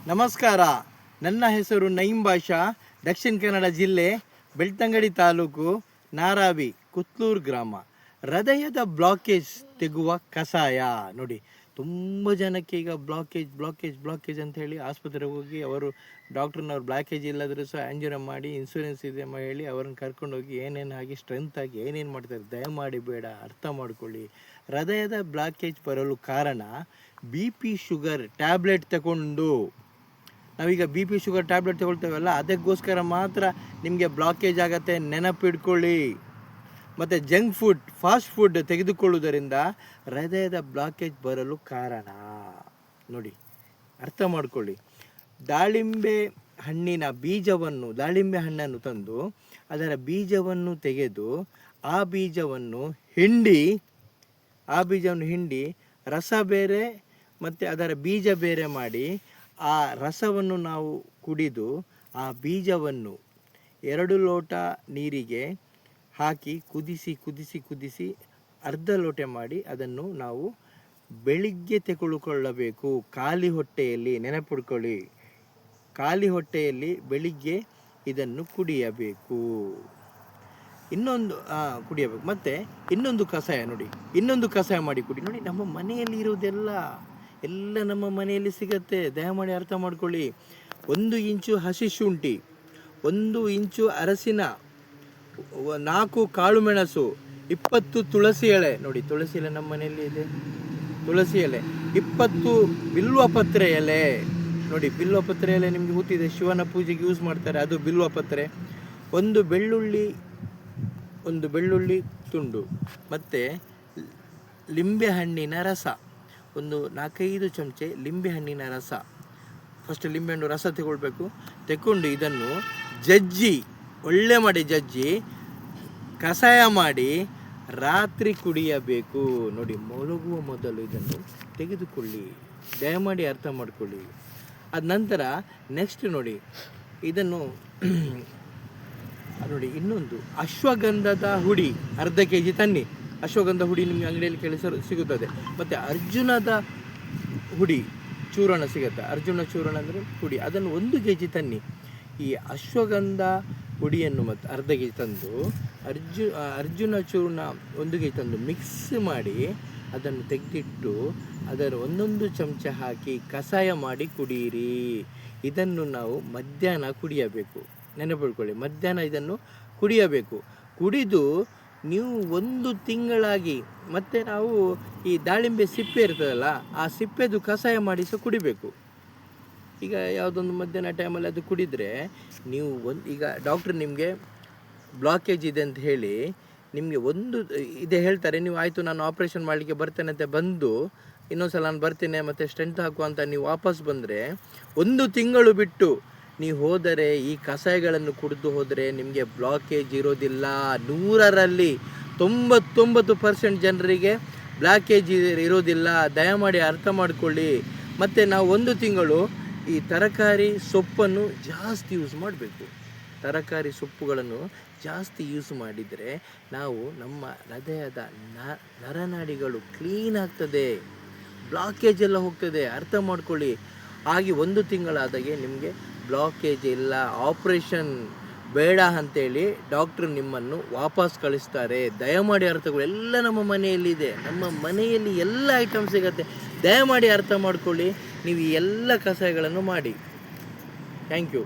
ನಮಸ್ಕಾರ. ನನ್ನ ಹೆಸರು ನঈಂ ಬಾಷಾ. ದಕ್ಷಿಣ ಕನ್ನಡ ಜಿಲ್ಲೆ, ಬೆಳ್ತಂಗಡಿ ತಾಲೂಕು, ನಾರಾವಿ, ಕುತ್ಲೂರು ಗ್ರಾಮ. ಹೃದಯದ ಬ್ಲಾಕೇಜ್ ತೆಗುವ ಕಷಾಯ ನೋಡಿ. ತುಂಬ ಜನಕ್ಕೆ ಈಗ ಬ್ಲಾಕೇಜ್ ಅಂತ ಹೇಳಿ ಆಸ್ಪತ್ರೆಗೆ ಹೋಗಿ ಅವರು ಡಾಕ್ಟ್ರನವ್ರು ಬ್ಲಾಕೇಜ್ ಇಲ್ಲದರೂ ಸಹ ಆ್ಯಂಜಿಯೋ ಮಾಡಿ ಇನ್ಸೂರೆನ್ಸ್ ಇದೆ ಹೇಳಿ ಅವ್ರನ್ನ ಕರ್ಕೊಂಡೋಗಿ ಏನೇನು ಆಗಿ ಸ್ಟ್ರೆಂತ್ ಆಗಿ ಏನೇನು ಮಾಡ್ತಾರೆ. ದಯಮಾಡಿ ಬೇಡ, ಅರ್ಥ ಮಾಡ್ಕೊಳ್ಳಿ. ಹೃದಯದ ಬ್ಲಾಕೇಜ್ ಬರಲು ಕಾರಣ BP ಶುಗರ್ ಟ್ಯಾಬ್ಲೆಟ್ ತಗೊಂಡು, ನಾವೀಗ BP ಶುಗರ್ ಟ್ಯಾಬ್ಲೆಟ್ ತಗೊಳ್ತೇವಲ್ಲ, ಅದಕ್ಕೋಸ್ಕರ ಮಾತ್ರ ನಿಮಗೆ ಬ್ಲಾಕೇಜ್ ಆಗತ್ತೆ, ನೆನಪಿಡ್ಕೊಳ್ಳಿ. ಮತ್ತು ಜಂಕ್ ಫುಡ್, ಫಾಸ್ಟ್ ಫುಡ್ ತೆಗೆದುಕೊಳ್ಳುವುದರಿಂದ ಹೃದಯದ ಬ್ಲಾಕೇಜ್ ಬರಲು ಕಾರಣ ನೋಡಿ, ಅರ್ಥ ಮಾಡ್ಕೊಳ್ಳಿ. ದಾಳಿಂಬೆ ಹಣ್ಣನ್ನು ತಂದು ಅದರ ಬೀಜವನ್ನು ತೆಗೆದು ಆ ಬೀಜವನ್ನು ಹಿಂಡಿ ರಸ ಬೇರೆ ಮತ್ತು ಅದರ ಬೀಜ ಬೇರೆ ಮಾಡಿ ಆ ರಸವನ್ನು ನಾವು ಕುಡಿದು ಆ ಬೀಜವನ್ನು 2 ಲೋಟ ನೀರಿಗೆ ಹಾಕಿ ಕುದಿಸಿ ಅರ್ಧ ಲೋಟ ಮಾಡಿ ಅದನ್ನು ನಾವು ಬೆಳಿಗ್ಗೆ ತೆಗೆದುಕೊಳ್ಳಬೇಕು. ಖಾಲಿ ಹೊಟ್ಟೆಯಲ್ಲಿ, ನೆನಪಿಡ್ಕೊಳ್ಳಿ, ಖಾಲಿ ಹೊಟ್ಟೆಯಲ್ಲಿ ಬೆಳಿಗ್ಗೆ ಇದನ್ನು ಕುಡಿಯಬೇಕು. ಕುಡಿಯಬೇಕು. ಮತ್ತು ಇನ್ನೊಂದು ಕಷಾಯ ನೋಡಿ, ಇನ್ನೊಂದು ಕಷಾಯ ಮಾಡಿ ಕುಡಿ ನೋಡಿ. ನಮ್ಮ ಮನೆಯಲ್ಲಿ ಇರುವುದೆಲ್ಲ ನಮ್ಮ ಮನೆಯಲ್ಲಿ ಸಿಗತ್ತೆ. ದಯಮಾಡಿ ಅರ್ಥ ಮಾಡ್ಕೊಳ್ಳಿ. 1 ಇಂಚು ಹಸಿ ಶುಂಠಿ, 1 ಇಂಚು ಅರಸಿನ, 4 ಕಾಳು ಮೆಣಸು, 20 ತುಳಸಿ ಎಲೆ ನೋಡಿ. ತುಳಸಿ ಎಲೆ ನಮ್ಮ ಮನೆಯಲ್ಲಿ ಇದೆ. ತುಳಸಿ ಎಲೆ, 20 ಬಿಲ್ವಪತ್ರೆ ಎಲೆ ನೋಡಿ. ಬಿಲ್ವಪತ್ರೆ ಎಲೆ ನಿಮಗೆ ಗೊತ್ತಿದೆ, ಶಿವನ ಪೂಜೆಗೆ ಯೂಸ್ ಮಾಡ್ತಾರೆ, ಅದು ಬಿಲ್ವಪತ್ರೆ. ಒಂದು ಬೆಳ್ಳುಳ್ಳಿ ತುಂಡು, ಮತ್ತು ಲಿಂಬೆಹಣ್ಣಿನ ರಸ, ಒಂದು 4-5 ಚಮಚೆ ಲಿಂಬೆಹಣ್ಣಿನ ರಸ. ಫಸ್ಟ್ ಲಿಂಬೆಹಣ್ಣು ರಸ ತಗೊಂಡು ಇದನ್ನು ಒಳ್ಳೆ ಮಾಡಿ ಜಜ್ಜಿ ಕಷಾಯ ಮಾಡಿ ರಾತ್ರಿ ಕುಡಿಯಬೇಕು ನೋಡಿ. ಮಲಗುವ ಮೊದಲು ಇದನ್ನು ತೆಗೆದುಕೊಳ್ಳಿ. ದಯಮಾಡಿ ಅರ್ಥ ಮಾಡ್ಕೊಳ್ಳಿ. ಅದ ನಂತರ ನೆಕ್ಸ್ಟ್ ನೋಡಿ, ಇದನ್ನು ನೋಡಿ. ಇನ್ನೊಂದು ಅಶ್ವಗಂಧದ ಹುಡಿ ಅರ್ಧ kg ತನ್ನಿ. ಅಶ್ವಗಂಧ ಹುಡಿ ನಿಮಗೆ ಅಂಗಡಿಯಲ್ಲಿ ಸಿಗುತ್ತದೆ. ಮತ್ತು ಅರ್ಜುನದ ಹುಡಿ ಚೂರ್ಣ ಸಿಗುತ್ತೆ. ಅರ್ಜುನ ಚೂರ್ಣ ಅಂದರೆ ಹುಡಿ, ಅದನ್ನು 1 kg ತನ್ನಿ. ಈ ಅಶ್ವಗಂಧ ಹುಡಿಯನ್ನು ಮತ್ತು ಅರ್ಧ kg ತಂದು ಅರ್ಜುನ ಚೂರ್ಣ 1 kg ತಂದು ಮಿಕ್ಸ್ ಮಾಡಿ ಅದನ್ನು ತೆಗೆದಿಟ್ಟು ಅದರ 1 ಚಮಚ ಹಾಕಿ ಕಷಾಯ ಮಾಡಿ ಕುಡಿಯಿರಿ. ಇದನ್ನು ನಾವು ಮಧ್ಯಾಹ್ನ ಕುಡಿಯಬೇಕು. ನೆನಪಿಡ್ಕೊಳ್ಳಿ, ಮಧ್ಯಾಹ್ನ ಇದನ್ನು ಕುಡಿಯಬೇಕು. ಕುಡಿದು ನೀವು 1 ತಿಂಗಳಾಗಿ, ಮತ್ತು ನಾವು ಈ ದಾಳಿಂಬೆ ಸಿಪ್ಪೆ ಇರ್ತದಲ್ಲ, ಆ ಸಿಪ್ಪೆದು ಕಷಾಯ ಮಾಡಿ ಸಹ ಕುಡಿಬೇಕು. ಈಗ ಯಾವುದೊಂದು ಮಧ್ಯಾಹ್ನ ಟೈಮಲ್ಲಿ ಅದು ಕುಡಿದರೆ ನೀವು ಈಗ ಡಾಕ್ಟ್ರ್ ನಿಮಗೆ ಬ್ಲಾಕೇಜ್ ಇದೆ ಅಂತ ಹೇಳಿ ನಿಮಗೆ ಇದೇ ಹೇಳ್ತಾರೆ. ನೀವು ಆಯಿತು ನಾನು ಆಪ್ರೇಷನ್ ಮಾಡಲಿಕ್ಕೆ ಬರ್ತೇನೆ ಅಂತ ಬಂದು ಇನ್ನೊಂದು ಸಲ ನಾನು ಬರ್ತೇನೆ ಮತ್ತು ಸ್ಟೆಂಟ್ ಹಾಕುವ ಅಂತ ನೀವು ವಾಪಸ್ ಬಂದರೆ 1 ತಿಂಗಳು ಬಿಟ್ಟು ನೀವು ಹೋದರೆ, ಈ ಕಷಾಯಗಳನ್ನು ಕುಡಿದು ಹೋದರೆ ನಿಮಗೆ ಬ್ಲಾಕೇಜ್ ಇರೋದಿಲ್ಲ. 100ರಲ್ಲಿ 99% ಜನರಿಗೆ ಬ್ಲಾಕೇಜ್ ಇರೋದಿಲ್ಲ. ದಯಮಾಡಿ ಅರ್ಥ ಮಾಡಿಕೊಳ್ಳಿ. ಮತ್ತು ನಾವು 1 ತಿಂಗಳು ಈ ತರಕಾರಿ ಸೊಪ್ಪನ್ನು ಜಾಸ್ತಿ ಯೂಸ್ ಮಾಡಬೇಕು. ತರಕಾರಿ ಸೊಪ್ಪುಗಳನ್ನು ಜಾಸ್ತಿ ಯೂಸ್ ಮಾಡಿದರೆ ನಮ್ಮ ಹೃದಯದ ನರನಾಡಿಗಳು ಕ್ಲೀನ್ ಆಗ್ತದೆ, ಬ್ಲಾಕೇಜ್ ಎಲ್ಲ ಹೋಗ್ತದೆ. ಅರ್ಥ ಮಾಡ್ಕೊಳ್ಳಿ. ಹಾಗೆ 1 ತಿಂಗಳಾದಾಗೆ ನಿಮಗೆ ಬ್ಲಾಕೇಜ್ ಇಲ್ಲ, ಆಪ್ರೇಷನ್ ಬೇಡ ಅಂತೇಳಿ ಡಾಕ್ಟ್ರು ನಿಮ್ಮನ್ನು ವಾಪಸ್ ಕಳಿಸ್ತಾರೆ. ದಯಮಾಡಿ ಅರ್ಥಗಳು ಎಲ್ಲ ನಮ್ಮ ಮನೆಯಲ್ಲಿದೆ. ನಮ್ಮ ಮನೆಯಲ್ಲಿ ಎಲ್ಲ ಐಟಮ್ ಸಿಗುತ್ತೆ. ದಯಮಾಡಿ ಅರ್ಥ ಮಾಡ್ಕೊಳ್ಳಿ. ನೀವು ಈ ಎಲ್ಲ ಕಷಾಯಗಳನ್ನು ಮಾಡಿ. Thank you.